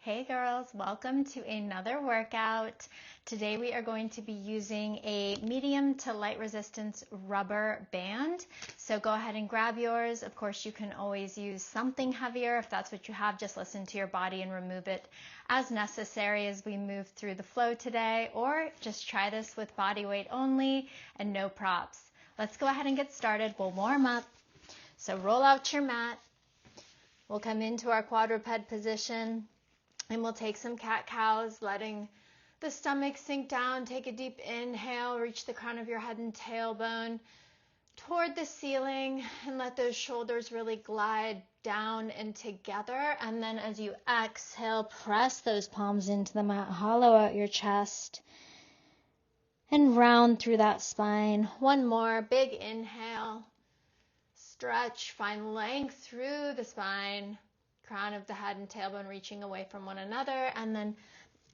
Hey girls, welcome to another workout. Today we are going to be using a medium to light resistance rubber band. So go ahead and grab yours. Of course, you can always use something heavier if that's what you have. Just listen to your body and remove it as necessary as we move through the flow today, or just try this with body weight only and no props. Let's go ahead and get started. We'll warm up. So roll out your mat. We'll come into our quadruped position. And we'll take some cat-cows, letting the stomach sink down. Take a deep inhale, reach the crown of your head and tailbone toward the ceiling, and let those shoulders really glide down and together. And then as you exhale, press those palms into the mat, hollow out your chest, and round through that spine. One more, big inhale, stretch, find length through the spine. Crown of the head and tailbone reaching away from one another, and then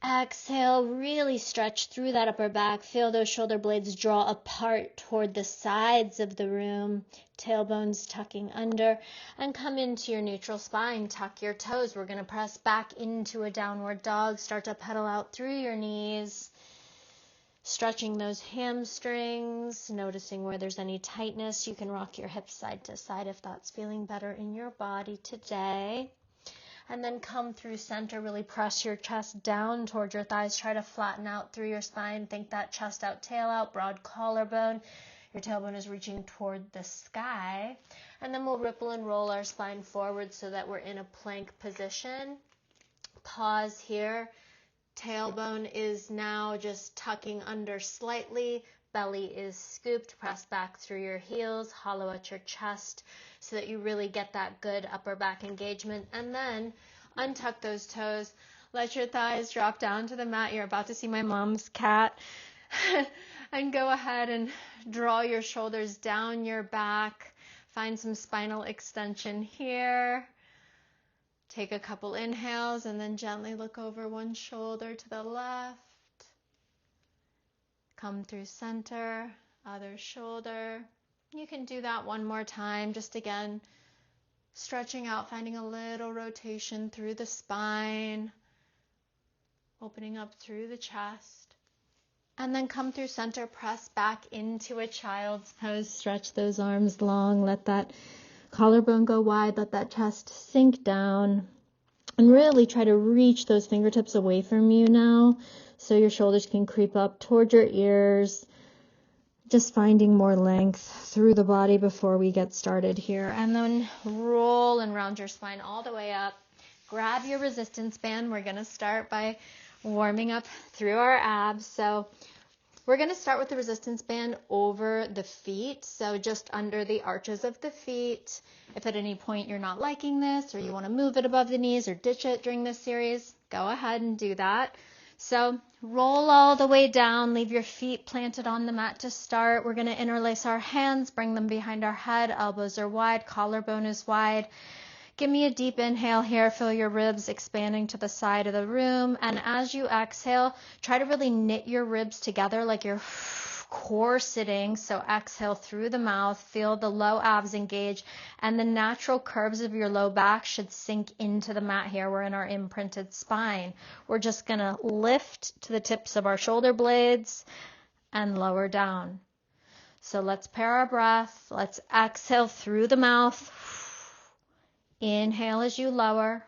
exhale, really stretch through that upper back. Feel those shoulder blades draw apart toward the sides of the room, tailbones tucking under, and come into your neutral spine. Tuck your toes. We're going to press back into a downward dog. Start to pedal out through your knees, stretching those hamstrings, noticing where there's any tightness. You can rock your hips side to side if that's feeling better in your body today. And then come through center, really press your chest down towards your thighs. Try to flatten out through your spine. Think that chest out, tail out, broad collarbone. Your tailbone is reaching toward the sky. And then we'll ripple and roll our spine forward so that we're in a plank position. Pause here. Tailbone is now just tucking under slightly. Belly is scooped. Press back through your heels. Hollow out your chest so that you really get that good upper back engagement. And then untuck those toes. Let your thighs drop down to the mat. You're about to see my mom's cat. And go ahead and draw your shoulders down your back. Find some spinal extension here. Take a couple inhales and then gently look over one shoulder to the left. Come through center, other shoulder. You can do that one more time. Just again, stretching out, finding a little rotation through the spine, opening up through the chest. And then come through center, press back into a child's pose. Stretch those arms long, let that collarbone go wide, let that chest sink down. And really try to reach those fingertips away from you now so your shoulders can creep up toward your ears. Just finding more length through the body before we get started here. And then roll and round your spine all the way up. Grab your resistance band. We're going to start by warming up through our abs. So we're going to start with the resistance band over the feet, so just under the arches of the feet. If at any point you're not liking this or you want to move it above the knees or ditch it during this series, go ahead and do that. So roll all the way down, leave your feet planted on the mat to start. We're going to interlace our hands, bring them behind our head, elbows are wide, collarbone is wide. Give me a deep inhale here. Feel your ribs expanding to the side of the room. And as you exhale, try to really knit your ribs together like you're core sitting. So exhale through the mouth. Feel the low abs engage. And the natural curves of your low back should sink into the mat here. We're in our imprinted spine. We're just going to lift to the tips of our shoulder blades and lower down. So let's pair our breath. Let's exhale through the mouth. Inhale as you lower.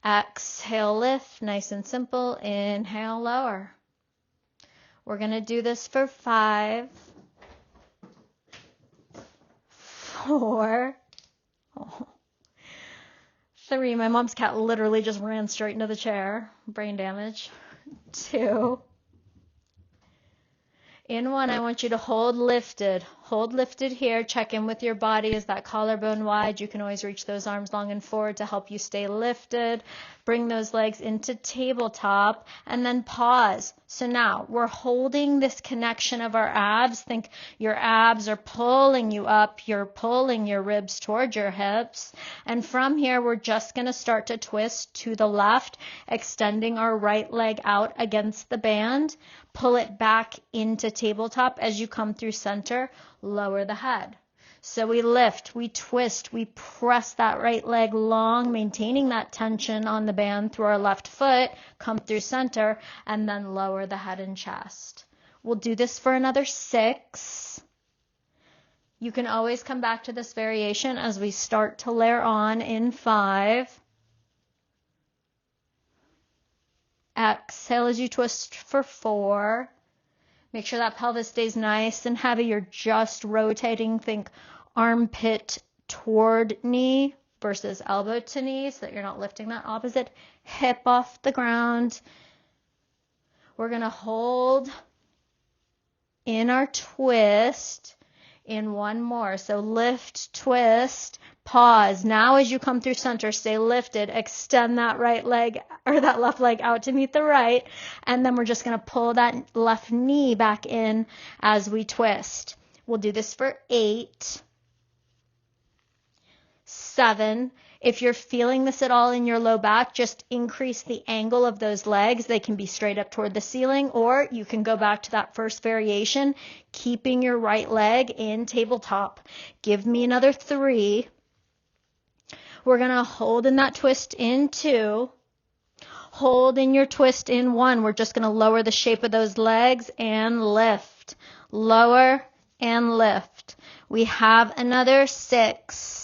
Exhale, lift, nice and simple. Inhale, lower. We're going to do this for 5, 4, 3. My mom's cat literally just ran straight into the chair. Brain damage. 2. In 1, I want you to hold lifted. Hold lifted here. Check in with your body. Is that collarbone wide? You can always reach those arms long and forward to help you stay lifted. Bring those legs into tabletop and then pause. So now we're holding this connection of our abs. Think your abs are pulling you up. You're pulling your ribs toward your hips. And from here, we're just going to start to twist to the left, extending our right leg out against the band. Pull it back into tabletop as you come through center. Lower the head. So we lift, we twist, we press that right leg long, maintaining that tension on the band through our left foot, come through center, and then lower the head and chest. We'll do this for another 6. You can always come back to this variation as we start to layer on in 5. Exhale as you twist for 4. Make sure that pelvis stays nice and heavy. You're just rotating, think armpit toward knee versus elbow to knee so that you're not lifting that opposite hip off the ground. We're going to hold in our twist in one more. So lift, twist, pause. Now as you come through center, stay lifted, extend that right leg or that left leg out to meet the right. And then we're just going to pull that left knee back in as we twist. We'll do this for 8, 7. If you're feeling this at all in your low back, just increase the angle of those legs. They can be straight up toward the ceiling, or you can go back to that first variation, keeping your right leg in tabletop. Give me another 3. We're going to hold in that twist in 2. Hold in your twist in 1. We're just going to lower the shape of those legs and lift. Lower and lift. We have another 6.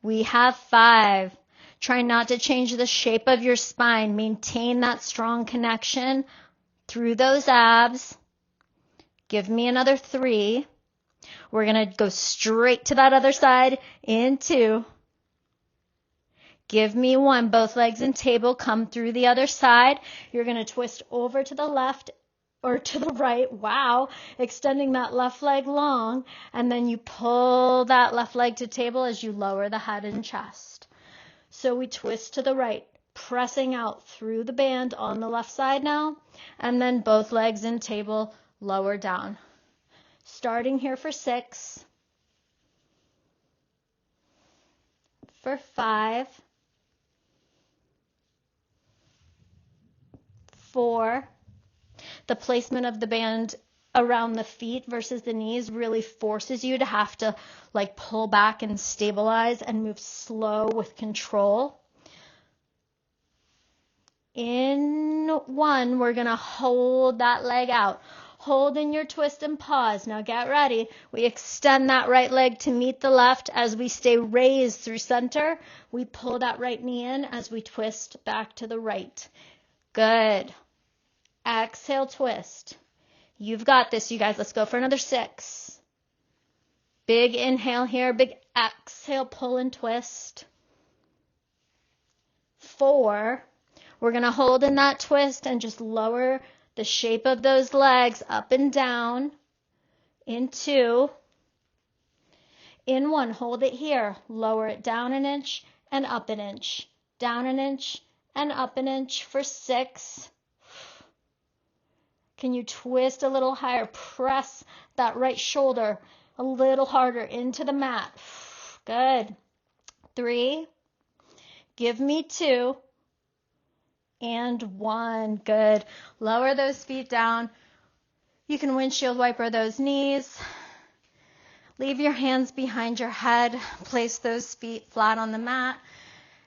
We have 5. Try not to change the shape of your spine. Maintain that strong connection through those abs. Give me another 3. We're going to go straight to that other side in 2. Give me 1. Both legs in table. Come through the other side. You're going to twist over to the left or to the right. Wow. Extending that left leg long. And then you pull that left leg to table as you lower the head and chest. So we twist to the right, pressing out through the band on the left side now. And then both legs in table, lower down. Starting here for 6. For 5. 4. The placement of the band around the feet versus the knees really forces you to have to like pull back and stabilize and move slow with control. In 1, we're going to hold that leg out. Hold in your twist and pause. Now get ready. We extend that right leg to meet the left as we stay raised through center. We pull that right knee in as we twist back to the right. Good. Exhale, twist. You've got this, you guys. Let's go for another 6. Big inhale here. Big exhale, pull and twist. 4. We're going to hold in that twist and just lower the shape of those legs up and down. In 2. In 1, hold it here. Lower it down an inch and up an inch. Down an inch and up an inch for 6. Can you twist a little higher? Press that right shoulder a little harder into the mat. Good. 3. Give me 2. And 1. Good. Lower those feet down. You can windshield wiper those knees. Leave your hands behind your head. Place those feet flat on the mat.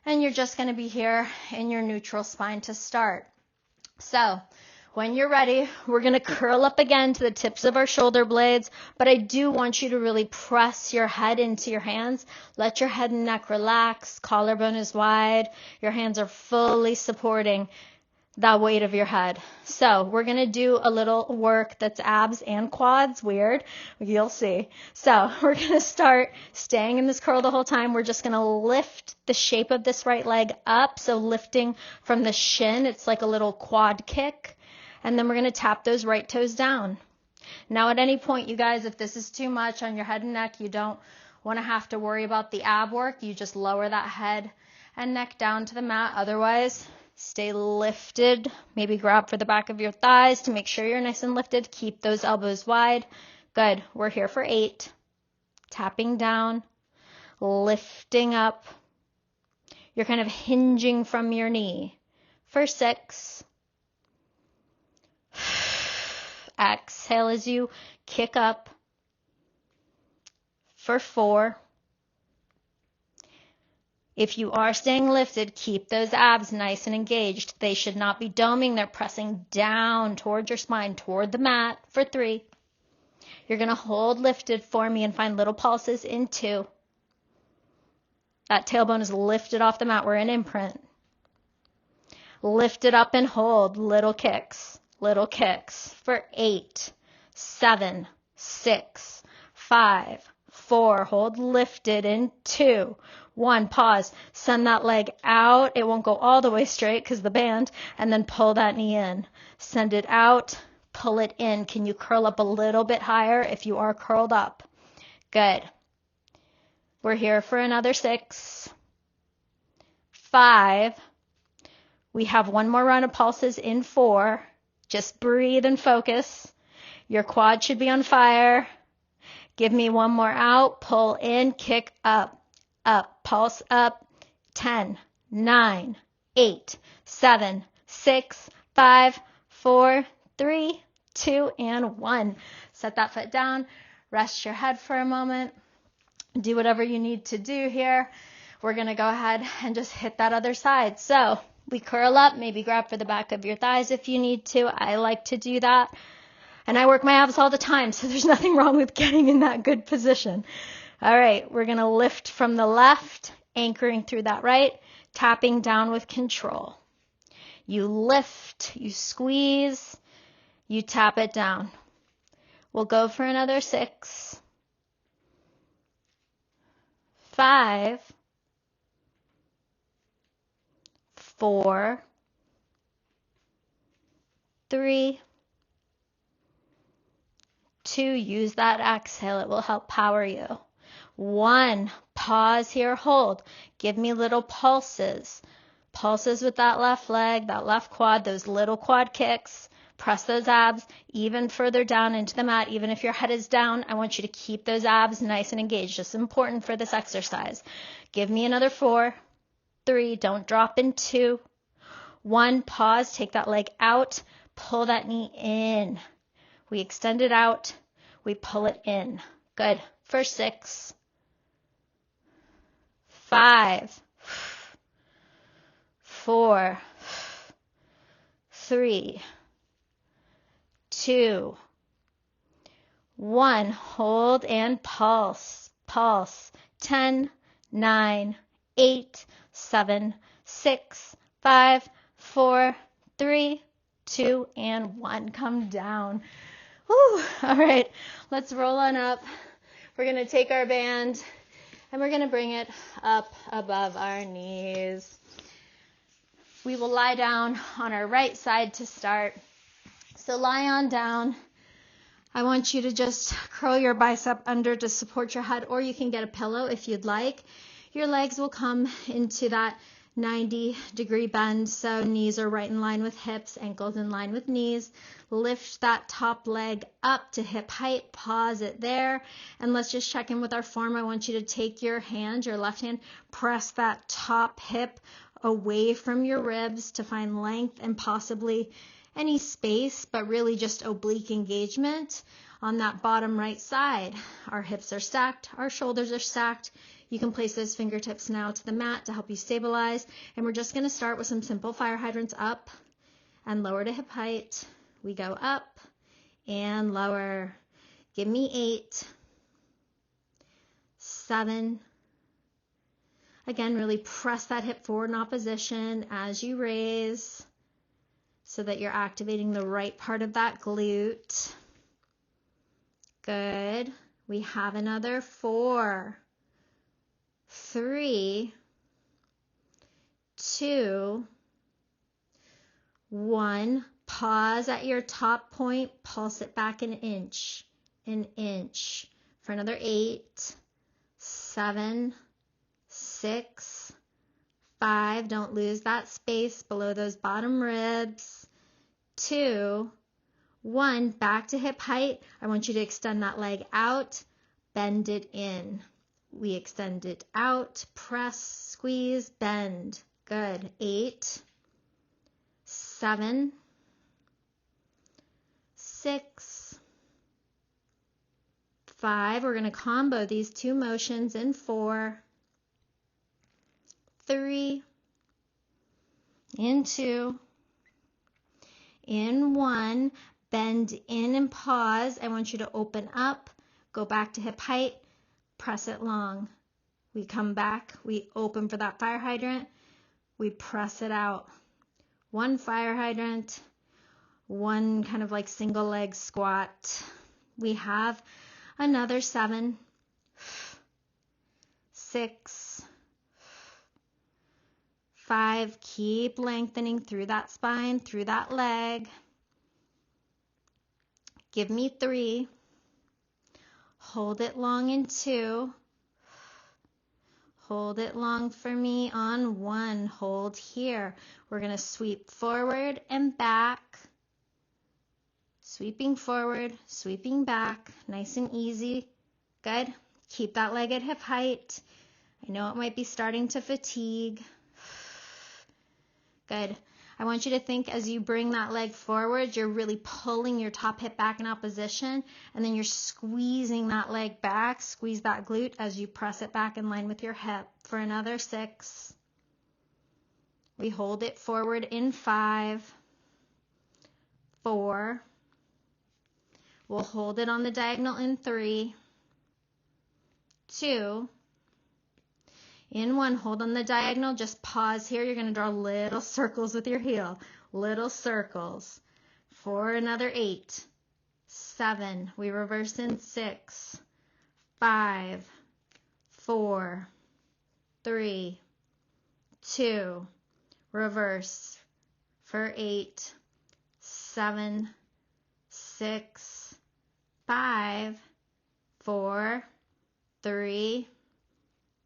And you're just going to be here in your neutral spine to start. So, when you're ready, we're going to curl up again to the tips of our shoulder blades, but I do want you to really press your head into your hands. Let your head and neck relax. Collarbone is wide. Your hands are fully supporting that weight of your head. So we're going to do a little work that's abs and quads. Weird. You'll see. So we're going to start staying in this curl the whole time. We're just going to lift the shape of this right leg up. So lifting from the shin, it's like a little quad kick. And then we're going to tap those right toes down. Now at any point, you guys, if this is too much on your head and neck, you don't want to have to worry about the ab work. You just lower that head and neck down to the mat. Otherwise, stay lifted. Maybe grab for the back of your thighs to make sure you're nice and lifted. Keep those elbows wide. Good. We're here for 8. Tapping down, lifting up. You're kind of hinging from your knee. For 6. Exhale as you kick up. for 4. If you are staying lifted, keep those abs nice and engaged. They should not be doming. They're pressing down toward your spine, toward the mat for 3. You're going to hold lifted for me and find little pulses in 2. That tailbone is lifted off the mat. We're in imprint. Lift it up and hold. Little kicks for 8, 7, 6, 5, 4. Hold lifted in 2, 1. Pause. Send that leg out. It won't go all the way straight because the band. And then pull that knee in. Send it out. Pull it in. Can you curl up a little bit higher if you are curled up? Good. We're here for another 6, 5. We have one more round of pulses in 4. Just breathe and focus. Your quad should be on fire. Give me one more out. Pull in, kick up, up, pulse up. 10, 9, 8, 7, 6, 5, 4, 3, 2, and 1. Set that foot down. Rest your head for a moment. Do whatever you need to do here. We're going to go ahead and just hit that other side. So we curl up, maybe grab for the back of your thighs if you need to. I like to do that. And I work my abs all the time, so there's nothing wrong with getting in that good position. All right, we're going to lift from the left, anchoring through that right, tapping down with control. You lift, you squeeze, you tap it down. We'll go for another 6, 5, 4, 3, 2. Use that exhale. It will help power you. 1. Pause here. Hold. Give me little pulses. Pulses with that left leg, that left quad, those little quad kicks. Press those abs even further down into the mat. Even if your head is down, I want you to keep those abs nice and engaged. It's important for this exercise. Give me another 4, 3. Don't drop in 2. 1. Pause. Take that leg out. Pull that knee in. We extend it out. We pull it in. Good. For 6, 5, 4, 3, 2, 1. Hold and pulse. Pulse. 10, 9, 8, 7, 6, 5, 4, 3, 2, and 1. Come down. Whew. All right, let's roll on up. We're going to take our band and we're going to bring it up above our knees. We will lie down on our right side to start. So lie on down. I want you to just curl your bicep under to support your head, or you can get a pillow if you'd like. Your legs will come into that 90-degree bend, so knees are right in line with hips, ankles in line with knees. Lift that top leg up to hip height, pause it there, and let's just check in with our form. I want you to take your hand, your left hand, press that top hip away from your ribs to find length and possibly any space, but really just oblique engagement on that bottom right side. Our hips are stacked, our shoulders are stacked. You can place those fingertips now to the mat to help you stabilize. And we're just going to start with some simple fire hydrants up and lower to hip height. We go up and lower. Give me 8, 7. Again, really press that hip forward in opposition as you raise so that you're activating the right part of that glute. Good. We have another 4, 3, 2, 1. Pause at your top point. Pulse it back an inch for another 8, 7, 6, 5. Don't lose that space below those bottom ribs. 2, 1. Back to hip height. I want you to extend that leg out, bend it in. We extend it out, press, squeeze, bend. Good. 8, 7, 6, 5. We're going to combo these two motions in 4, 3, in 2, in 1. Bend in and pause. I want you to open up, go back to hip height, press it long. We come back, we open for that fire hydrant, we press it out. 1 fire hydrant, 1 kind of like single leg squat. We have another 7, 6, 5. Keep lengthening through that spine, through that leg. Give me 3. Hold it long in 2. Hold it long for me on 1. Hold here. We're going to sweep forward and back. Sweeping forward, sweeping back. Nice and easy. Good. Keep that leg at hip height. I know it might be starting to fatigue. Good. I want you to think as you bring that leg forward, you're really pulling your top hip back in opposition, and then you're squeezing that leg back. Squeeze that glute as you press it back in line with your hip. For another 6. We hold it forward in 5, 4. We'll hold it on the diagonal in 3, 2. In 1, hold on the diagonal, just pause here. You're going to draw little circles with your heel, little circles. For another 8, 7, we reverse in 6, 5, 4, 3, 2, reverse for 8, 7, 6, 5, 4, 3,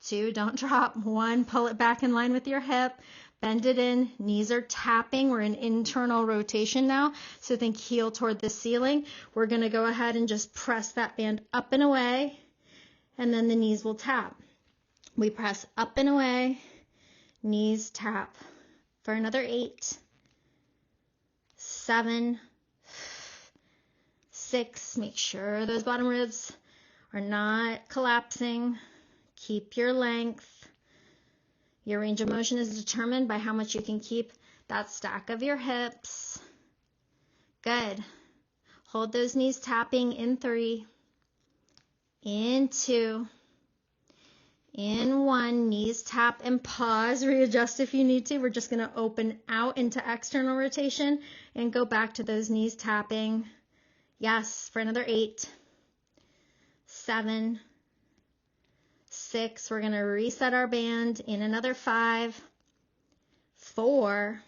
2, don't drop. 1, pull it back in line with your hip. Bend it in. Knees are tapping. We're in internal rotation now. So think heel toward the ceiling. We're going to go ahead and just press that band up and away. And then the knees will tap. We press up and away. Knees tap. For another 8, 7, 6. Make sure those bottom ribs are not collapsing. Keep your length. Your range of motion is determined by how much you can keep that stack of your hips. Good. Hold those knees tapping in 3, in 2, in 1. Knees tap and pause. Readjust if you need to. We're just going to open out into external rotation and go back to those knees tapping. Yes, for another 8, 7, 6. We're going to reset our band in another 5, 4.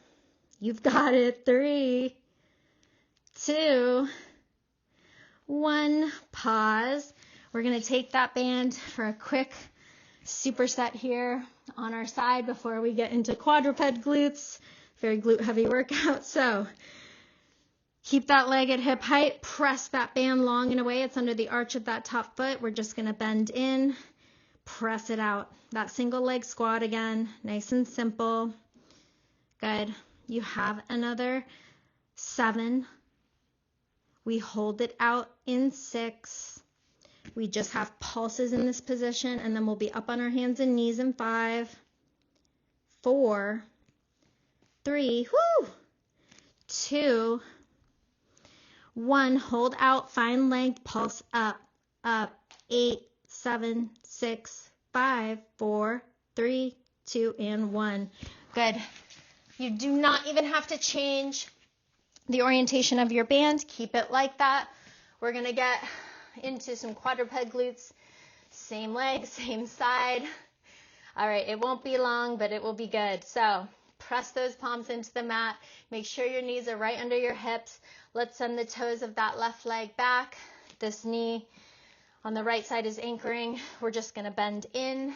You've got it. 3, 2, 1. Pause. We're going to take that band for a quick superset here on our side before we get into quadruped glutes. Very glute heavy workout. So keep that leg at hip height. Press that band long and away. It's under the arch of that top foot. We're just going to bend in. Press it out. That single leg squat again. Nice and simple. Good. You have another 7. We hold it out in 6. We just have pulses in this position, and then we'll be up on our hands and knees in 5, 4, 3, 2, 1. Hold out, find length, pulse up, up. 8, 7, 6, 5, 4, 3, 2, and 1. Good. You do not even have to change the orientation of your band. Keep it like that. We're going to get into some quadruped glutes. Same leg, same side. All right, it won't be long, but it will be good. So press those palms into the mat. Make sure your knees are right under your hips. Let's send the toes of that left leg back. This knee on the right side is anchoring. We're just going to bend in,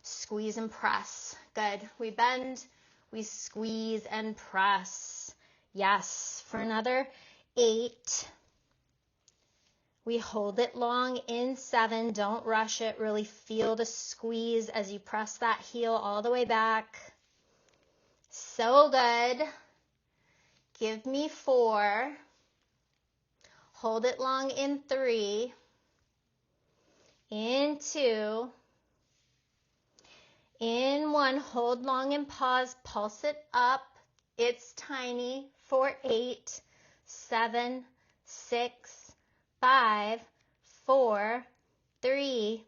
squeeze and press. Good. We bend, we squeeze and press. Yes. For another 8. We hold it long in 7. Don't rush it. Really feel the squeeze as you press that heel all the way back. So good. Give me 4. Hold it long in 3. in 2, in 1, hold long and pause, pulse it up. It's tiny for 8, 7, 6, 5, 4, 3,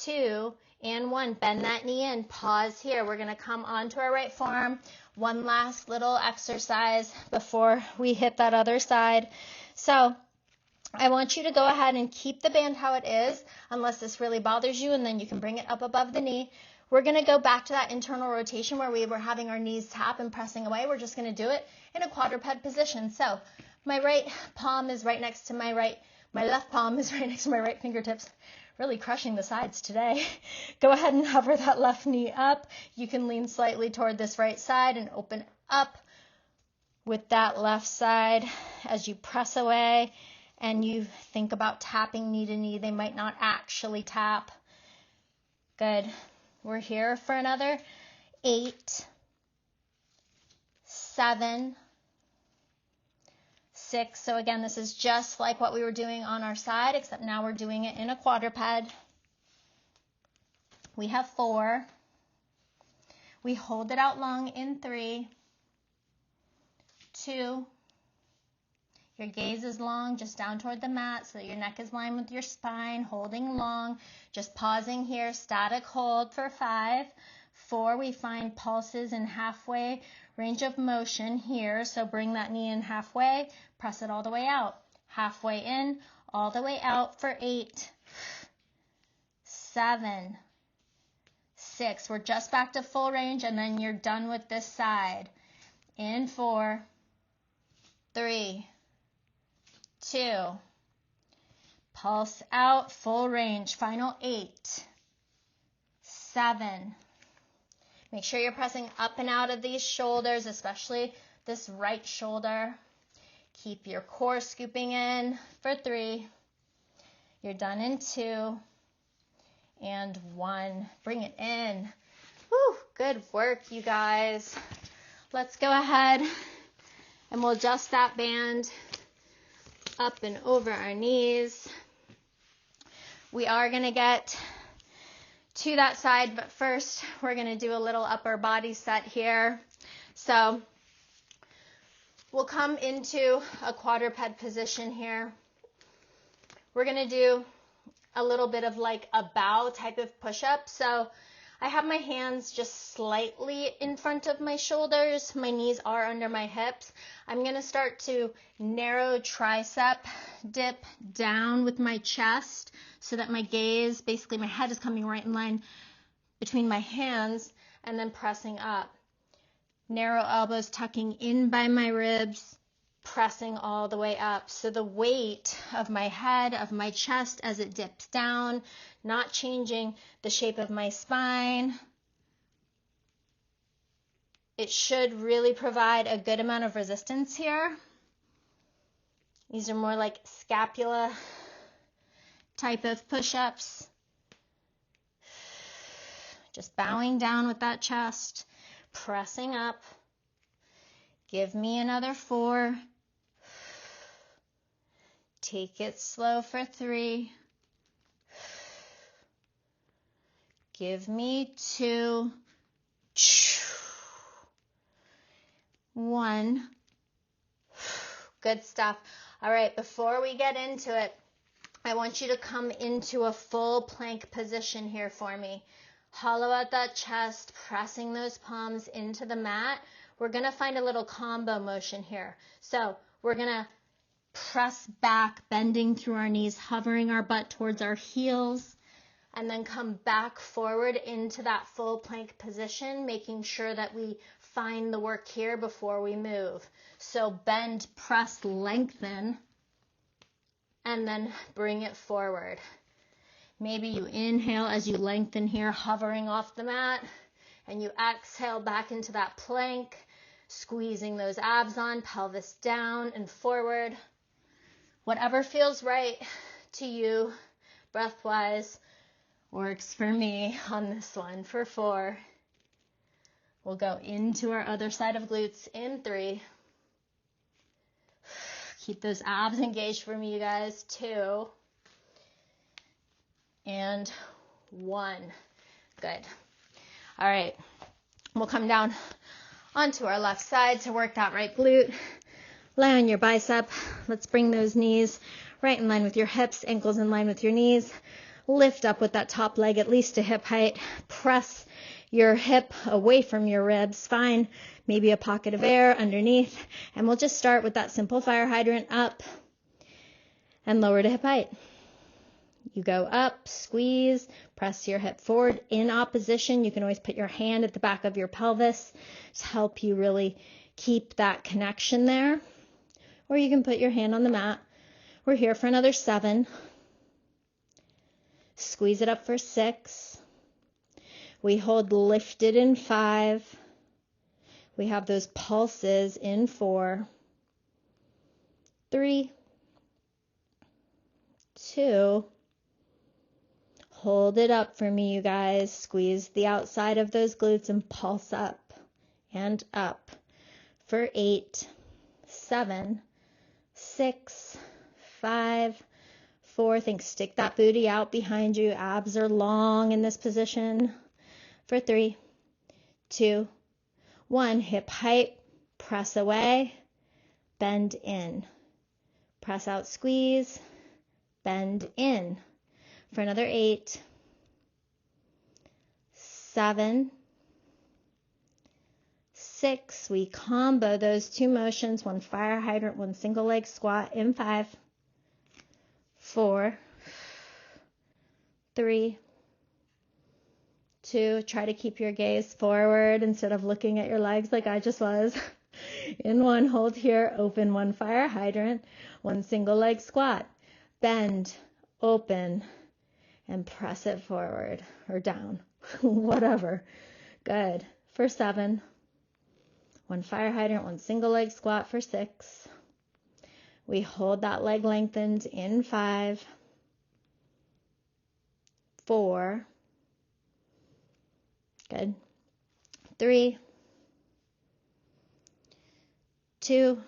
2, and 1. Bend that knee in. Pause here. We're going to come onto our right forearm. One last little exercise before we hit that other side. So I want you to go ahead and keep the band how it is, unless this really bothers you, and then you can bring it up above the knee. We're going to go back to that internal rotation where we were having our knees tap and pressing away. We're just going to do it in a quadruped position. So my right palm is right next to my left palm is right next to my right fingertips. Really crushing the sides today. Go ahead and hover that left knee up. You can lean slightly toward this right side and open up with that left side as you press away and you think about tapping knee to knee. They might not actually tap. Good. We're here for another 8, 7, 6. So again, this is just like what we were doing on our side, except now we're doing it in a quadruped. We have 4. We hold it out long in 3, 2. Your gaze is long, just down toward the mat so that your neck is lined with your spine, holding long. Just pausing here, static hold for 5. 4, we find pulses in halfway range of motion here. So bring that knee in halfway, press it all the way out. Halfway in, all the way out for 8, 7, 6. We're just back to full range, and then you're done with this side. In 4, 3, 2. Pulse out, full range. Final 8, 7. Make sure you're pressing up and out of these shoulders, especially this right shoulder. Keep your core scooping in for 3. You're done in 2 and 1. Bring it in. Woo, good work, you guys. Let's go ahead and we'll adjust that band up and over our knees. We are going to get to that side, but first we're going to do a little upper body set here. So we'll come into a quadruped position here. We're going to do a little bit of like a bow type of push-up. So I have my hands just slightly in front of my shoulders. My knees are under my hips. I'm going to start to narrow tricep dip down with my chest so that my gaze, basically my head is coming right in line between my hands and then pressing up. Narrow elbows tucking in by my ribs, pressing all the way up. So the weight of my head, of my chest as it dips down, not changing the shape of my spine. It should really provide a good amount of resistance here. These are more like scapula type of push-ups. Just bowing down with that chest, pressing up. Give me another 4. Take it slow for 3. Give me 2. 1. Good stuff. All right, before we get into it, I want you to come into a full plank position here for me. Hollow out that chest, pressing those palms into the mat. We're going to find a little combo motion here. So we're going to press back, bending through our knees, hovering our butt towards our heels, and then come back forward into that full plank position, making sure that we find the work here before we move. So bend, press, lengthen, and then bring it forward. Maybe you inhale as you lengthen here, hovering off the mat, and you exhale back into that plank, squeezing those abs on, pelvis down and forward. Whatever feels right to you, breath-wise, works for me on this one for 4. We'll go into our other side of glutes in 3. Keep those abs engaged for me, you guys. 2. and 1. Good. All right. We'll come down onto our left side to work that right glute. Lie on your bicep. Let's bring those knees right in line with your hips, ankles in line with your knees. Lift up with that top leg at least to hip height. Press your hip away from your ribs. Find maybe a pocket of air underneath. And we'll just start with that simple fire hydrant up and lower to hip height. You go up, squeeze, press your hip forward in opposition. You can always put your hand at the back of your pelvis to help you really keep that connection there. Or you can put your hand on the mat. We're here for another 7. Squeeze it up for 6. We hold lifted in 5. We have those pulses in 4. 3, 2. Hold it up for me, you guys. Squeeze the outside of those glutes and pulse up and up for 8, 7, 6, 5, 4. Think stick that booty out behind you. Abs are long in this position. For 3, 2, 1. Hip height. Press away. Bend in. Press out, squeeze. Bend in. For another 8, 7, 6. We combo those 2 motions, 1 fire hydrant, 1 single leg squat in 5, 4, 3, 2. Try to keep your gaze forward instead of looking at your legs like I just was. In 1, hold here, open 1 fire hydrant, 1 single leg squat. Bend, open, and press it forward or down, whatever. Good. For 7, 1 fire hydrant, 1 single leg squat for 6. We hold that leg lengthened in 5, 4. Good. 3, 2,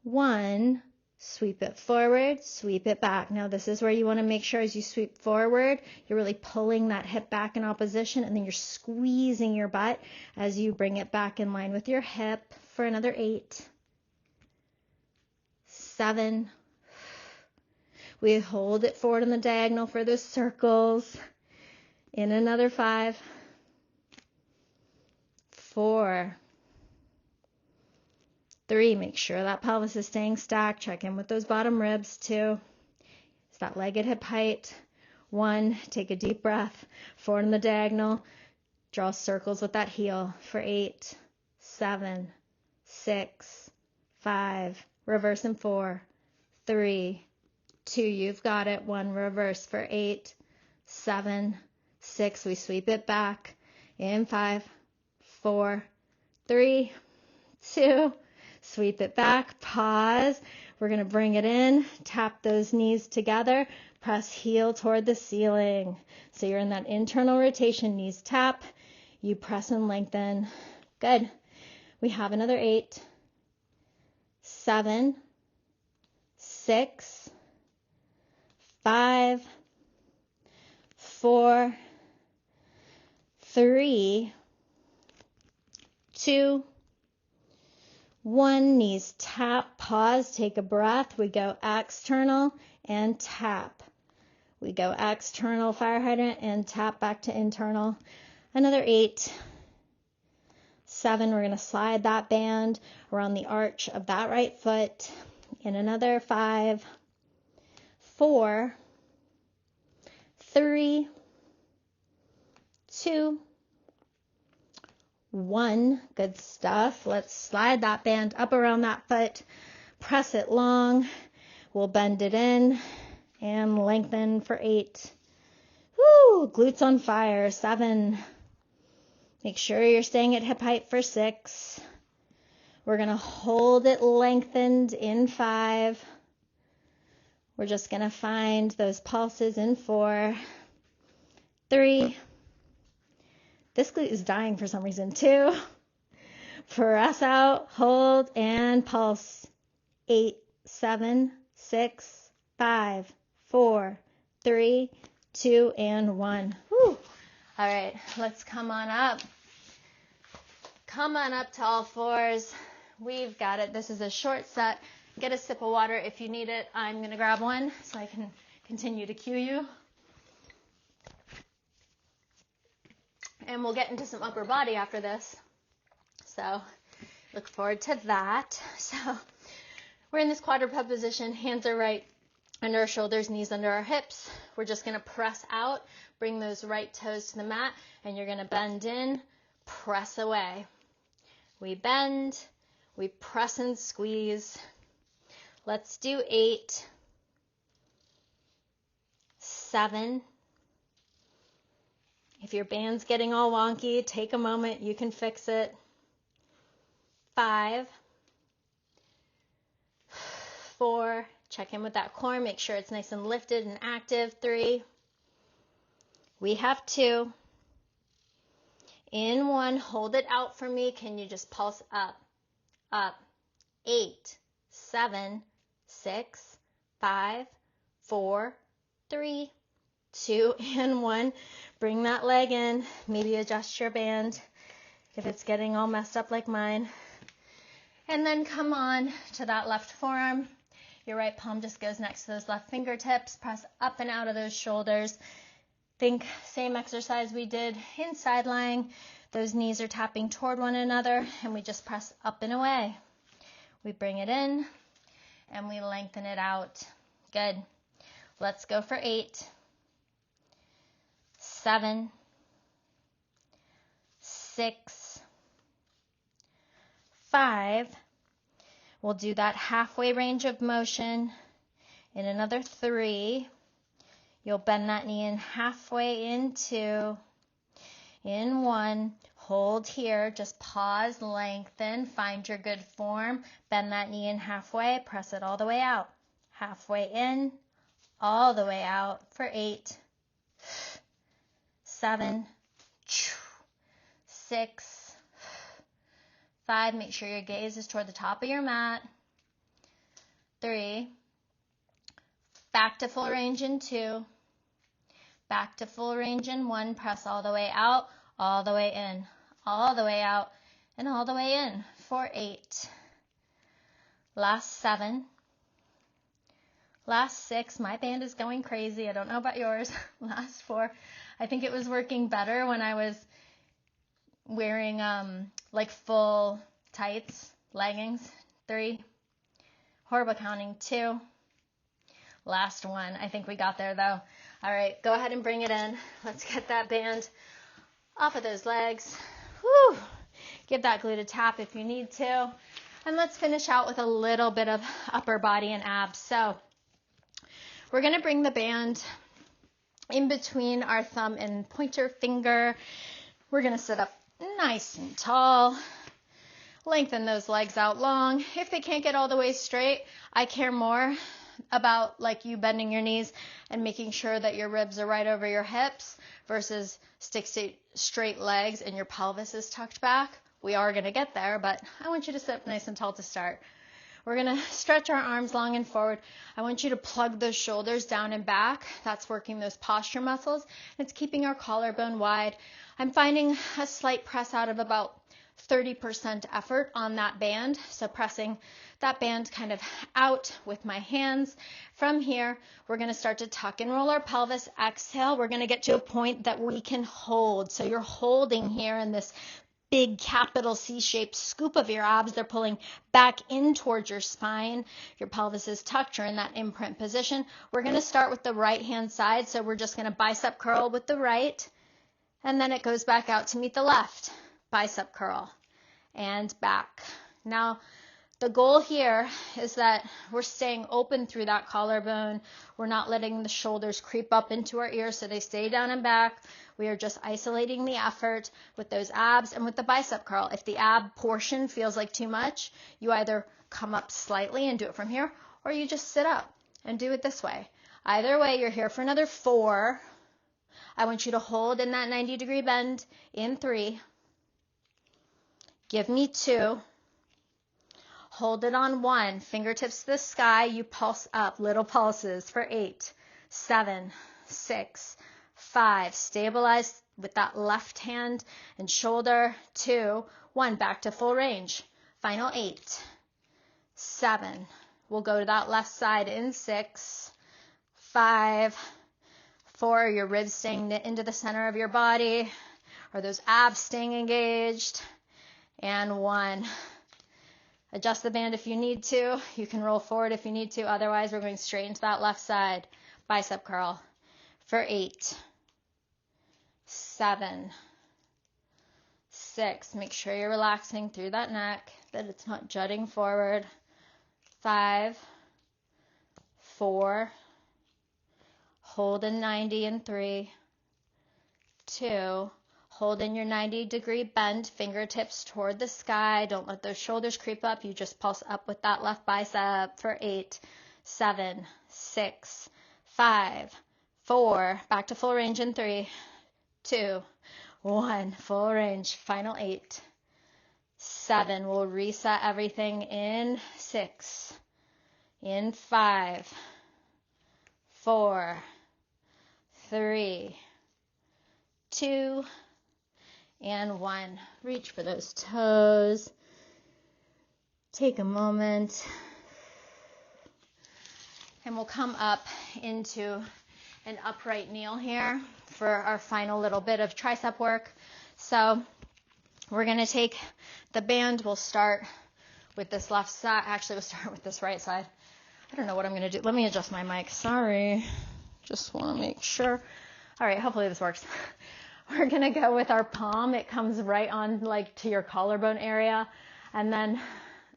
1. Sweep it forward, sweep it back. Now this is where you want to make sure as you sweep forward, you're really pulling that hip back in opposition, and then you're squeezing your butt as you bring it back in line with your hip for another 8, 7. We hold it forward on the diagonal for those circles. In another 5, 4, 3, make sure that pelvis is staying stacked. Check in with those bottom ribs. 2, is that leg at hip height. 1, take a deep breath. Forward in the diagonal. Draw circles with that heel for 8, 7, 6, 5. Reverse in 4, 3, 2. You've got it. 1, reverse for 8, 7, 6. We sweep it back in 5, 4, 3, 2. Sweep it back, pause. We're going to bring it in, tap those knees together, press heel toward the ceiling. So you're in that internal rotation, knees tap, you press and lengthen. Good. We have another 8, 7, 6, 5, 4, 3, 2, 1. Knees tap, pause, take a breath. We go external and tap. We go external fire hydrant and tap back to internal. Another 8, 7. We're going to slide that band around the arch of that right foot. In another 5, 4, 3, 2, 1. Good stuff. Let's slide that band up around that foot. Press it long. We'll bend it in and lengthen for 8. Woo! Glutes on fire. 7. Make sure you're staying at hip height for 6. We're going to hold it lengthened in 5. We're just going to find those pulses in 4, 3. This glute is dying for some reason. 2. Press out, hold, and pulse. 8, 7, 6, 5, 4, 3, 2, and 1. Whew. All right, let's come on up. Come on up to all fours. We've got it. This is a short set. Get a sip of water if you need it. I'm going to grab one so I can continue to cue you. And we'll get into some upper body after this. So look forward to that. So we're in this quadruped position. Hands are right under our shoulders, knees under our hips. We're just going to press out, bring those right toes to the mat, and you're going to bend in, press away. We bend, we press and squeeze. Let's do 8, 7. If your band's getting all wonky, take a moment, you can fix it. 5, 4, check in with that core, make sure it's nice and lifted and active. 3, we have 2. In 1, hold it out for me. Can you just pulse up, up? 8, 7, 6, 5, 4, 3, 2, and 1. Bring that leg in. Maybe adjust your band if it's getting all messed up like mine. And then come on to that left forearm. Your right palm just goes next to those left fingertips. Press up and out of those shoulders. Think same exercise we did in side lying. Those knees are tapping toward one another, and we just press up and away. We bring it in, and we lengthen it out. Good. Let's go for 8, 7, 6, 5. We'll do that halfway range of motion in another 3. You'll bend that knee in halfway in 2. In 1. Hold here. Just pause, lengthen, find your good form. Bend that knee in halfway. Press it all the way out. Halfway in, all the way out for 8, 7, 6, 5. Make sure your gaze is toward the top of your mat. 3. Back to full range in 2. Back to full range in 1. Press all the way out, all the way in, all the way out, and all the way in for 8. Last 7. Last 6. My band is going crazy. I don't know about yours. Last 4. I think it was working better when I was wearing like full tights, leggings. 3. Horrible counting. 2. Last 1. I think we got there though. All right, go ahead and bring it in. Let's get that band off of those legs. Whew. Give that glute a tap if you need to. And let's finish out with a little bit of upper body and abs. So we're going to bring the band in between our thumb and pointer finger. We're going to sit up nice and tall. Lengthen those legs out long. If they can't get all the way straight, I care more about like you bending your knees and making sure that your ribs are right over your hips versus straight legs and your pelvis is tucked back. We are going to get there, but I want you to sit up nice and tall to start. We're going to stretch our arms long and forward. I want you to plug those shoulders down and back. That's working those posture muscles. It's keeping our collarbone wide. I'm finding a slight press out of about 30% effort on that band. So pressing that band kind of out with my hands. From here, we're going to start to tuck and roll our pelvis. Exhale, we're going to get to a point that we can hold. So you're holding here in this big capital C-shaped scoop of your abs. They're pulling back in towards your spine. Your pelvis is tucked. You're in that imprint position. We're going to start with the right hand side. So we're just going to bicep curl with the right. And then it goes back out to meet the left. Bicep curl and back. Now, the goal here is that we're staying open through that collarbone. We're not letting the shoulders creep up into our ears so they stay down and back. We are just isolating the effort with those abs and with the bicep curl. If the ab portion feels like too much, you either come up slightly and do it from here, or you just sit up and do it this way. Either way, you're here for another 4. I want you to hold in that 90-degree bend in 3. Give me 2. Hold it on 1. Fingertips to the sky. You pulse up, little pulses for 8, 7, 6, 5. Stabilize with that left hand and shoulder. 2, 1. Back to full range. Final 8, 7. We'll go to that left side in 6, 5, 4. Your ribs staying knit into the center of your body, or those abs staying engaged. And 1. Adjust the band if you need to. You can roll forward if you need to. Otherwise, we're going straight into that left side. Bicep curl for 8, 7, 6. Make sure you're relaxing through that neck, that it's not jutting forward. 5, 4. Hold in 90 in 3, 2. Hold in your 90-degree bend, fingertips toward the sky. Don't let those shoulders creep up. You just pulse up with that left bicep for 8, 7, 6, 5, 4. Back to full range in 3, 2, 1. Full range. Final 8, 7. We'll reset everything in 6, in 5, 4, 3, 2, and 1. Reach for those toes. Take a moment. And we'll come up into an upright kneel here for our final little bit of tricep work. So we're going to take the band. We'll start with this left side. Actually, we'll start with this right side. I don't know what I'm going to do. Let me adjust my mic. Sorry. Just want to make sure. All right, hopefully this works. We're going to go with our palm. It comes right on like to your collarbone area. And then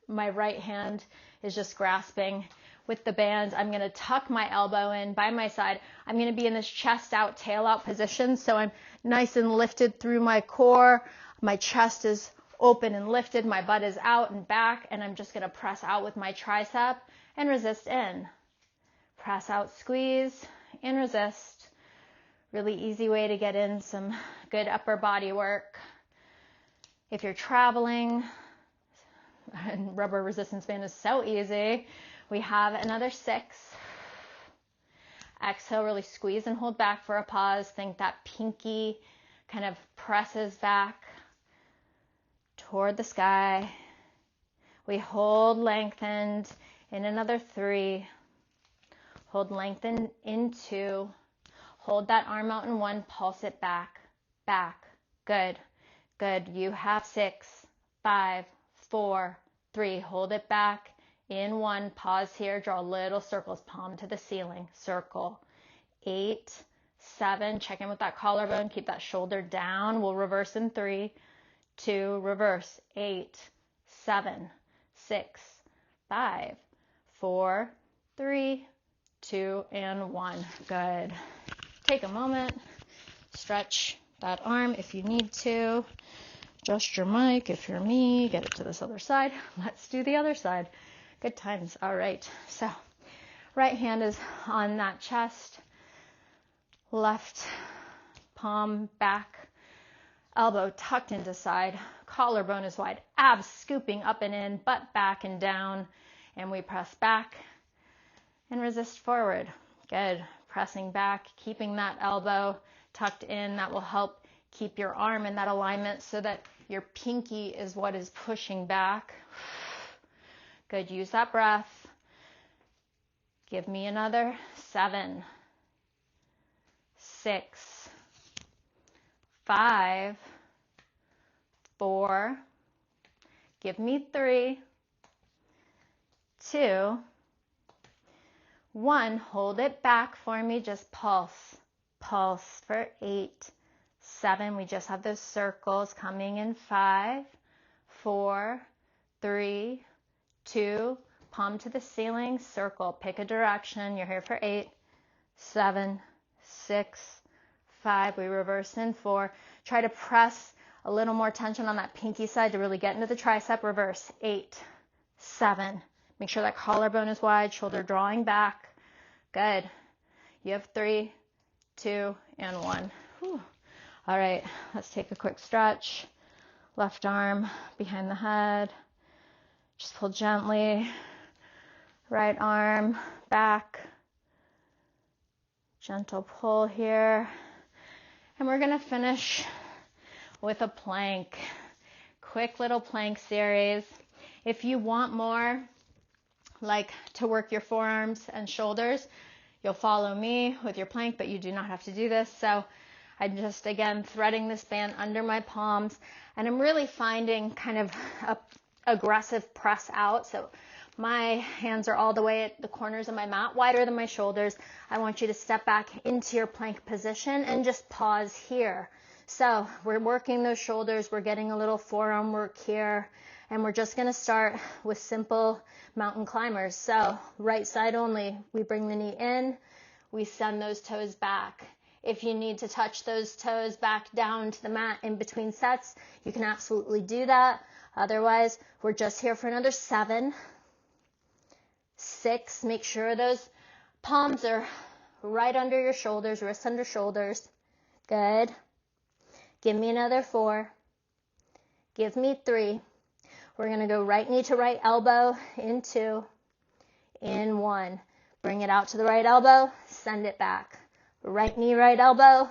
my right hand is just grasping with the band. I'm going to tuck my elbow in by my side. I'm going to be in this chest out, tail out position. So I'm nice and lifted through my core. My chest is open and lifted. My butt is out and back. And I'm just going to press out with my tricep and resist in. Press out, squeeze, and resist. Really easy way to get in some good upper body work. If you're traveling, and rubber resistance band is so easy. We have another 6. Exhale, really squeeze and hold back for a pause. Think that pinky kind of presses back toward the sky. We hold lengthened in another 3. Hold lengthened in 2. Hold that arm out in 1, pulse it back, back. Good, good. You have 6, 5, 4, 3. Hold it back in 1, pause here, draw little circles, palm to the ceiling, circle. 8, 7, check in with that collarbone, keep that shoulder down. We'll reverse in 3, 2, reverse. 8, 7, 6, 5, 4, 3, 2, and 1. Good. Take a moment, stretch that arm if you need to. Adjust your mic if you're me. Get it to this other side. Let's do the other side. Good times. All right. So right hand is on that chest. Left palm back. Elbow tucked into side. Collarbone is wide. Abs scooping up and in. Butt back and down. And we press back and resist forward. Good. Pressing back, keeping that elbow tucked in. That will help keep your arm in that alignment so that your pinky is what is pushing back. Good. Use that breath. Give me another 7, 6, 5, 4. Give me 3, 2, 1, hold it back for me, just pulse, pulse for 8, 7, we just have those circles coming in 5, 4, 3, 2, palm to the ceiling, circle, pick a direction, you're here for 8, 7, 6, 5, we reverse in 4, try to press a little more tension on that pinky side to really get into the tricep, reverse, 8, 7, make sure that collarbone is wide, shoulder drawing back. Good. You have 3, 2, and 1. Whew. All right, let's take a quick stretch. Left arm behind the head. Just pull gently. Right arm back. Gentle pull here. And we're going to finish with a plank. Quick little plank series. If you want more, like to work your forearms and shoulders, you'll follow me with your plank, but you do not have to do this. So I'm just, again, threading this band under my palms, and I'm really finding kind of a aggressive press out. So my hands are all the way at the corners of my mat, wider than my shoulders. I want you to step back into your plank position and just pause here. So we're working those shoulders. We're getting a little forearm work here. And we're just going to start with simple mountain climbers. So right side only. We bring the knee in. We send those toes back. If you need to touch those toes back down to the mat in between sets, you can absolutely do that. Otherwise, we're just here for another 7, 6. Make sure those palms are right under your shoulders, wrists under shoulders. Good. Give me another 4. Give me 3. We're going to go right knee to right elbow in 2, in 1. Bring it out to the right elbow, send it back. Right knee, right elbow,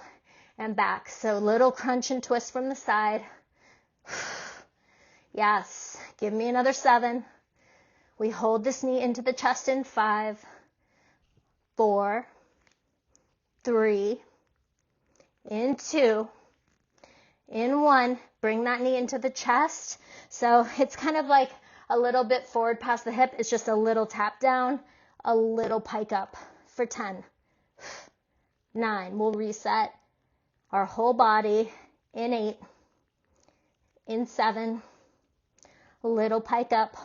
and back. So little crunch and twist from the side. Yes. Give me another 7. We hold this knee into the chest in 5, 4, 3, in 2, in 1. Bring that knee into the chest. So it's kind of like a little bit forward past the hip. It's just a little tap down, a little pike up for 10. 9. We'll reset our whole body in 8, in 7, a little pike up,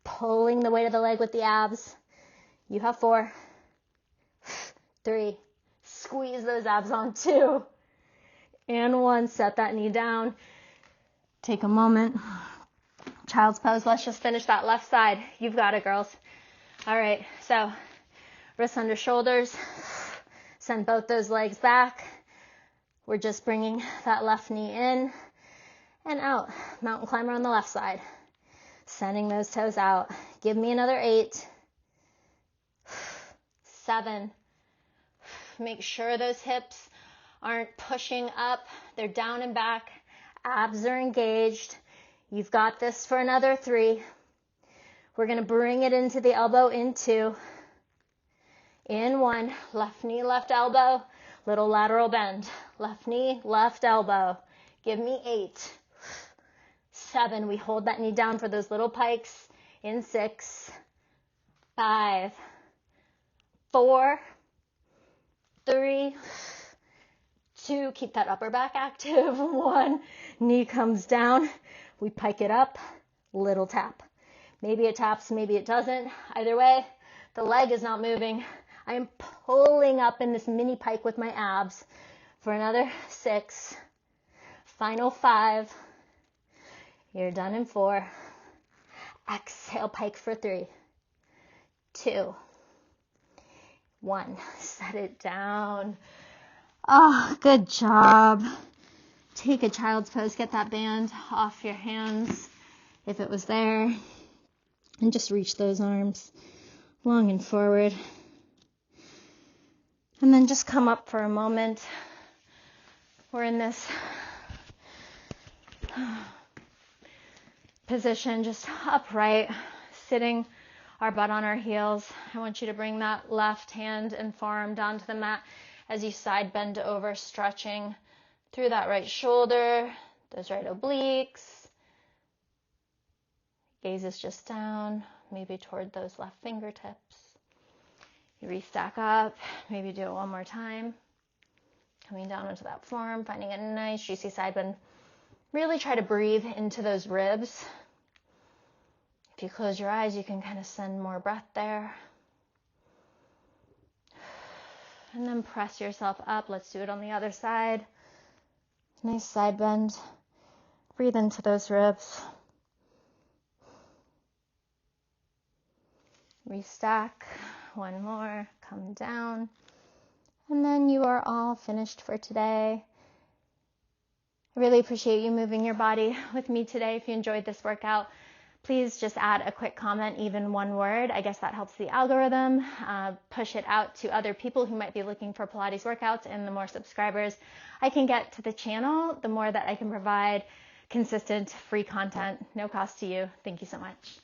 pulling the weight of the leg with the abs. You have 4, 3, squeeze those abs on 2, and 1. Set that knee down. Take a moment. Child's pose. Let's just finish that left side. You've got it, girls. All right, so wrists under shoulders. Send both those legs back. We're just bringing that left knee in and out. Mountain climber on the left side. Sending those toes out. Give me another 8, 7. Make sure those hips aren't pushing up. They're down and back. Abs are engaged. You've got this for another 3. We're going to bring it into the elbow in 2. In 1, left knee, left elbow, little lateral bend. Left knee, left elbow. Give me 8, 7. We hold that knee down for those little pikes. In 6, 5, 4, 3, 2. Keep that upper back active. 1. Knee comes down. We pike it up. Little tap. Maybe it taps, maybe it doesn't. Either way, the leg is not moving. I am pulling up in this mini pike with my abs for another 6. Final 5. You're done in 4. Exhale, pike for 3, 2, 1. Set it down. Oh, good job. Take a child's pose. Get that band off your hands if it was there. And just reach those arms long and forward. And then just come up for a moment. We're in this position, just upright, sitting our butt on our heels. I want you to bring that left hand and forearm down to the mat as you side bend over, stretching through that right shoulder, those right obliques. Gaze is just down, maybe toward those left fingertips. You restack up, maybe do it one more time. Coming down into that form, finding a nice juicy side bend. Really try to breathe into those ribs. If you close your eyes, you can kind of send more breath there. And then press yourself up. Let's do it on the other side. Nice side bend. Breathe into those ribs. Restack. One more. Come down. And then you are all finished for today. I really appreciate you moving your body with me today. If you enjoyed this workout, please just add a quick comment, even one word. I guess that helps the algorithm push it out to other people who might be looking for Pilates workouts, and the more subscribers I can get to the channel, the more that I can provide consistent free content, no cost to you. Thank you so much.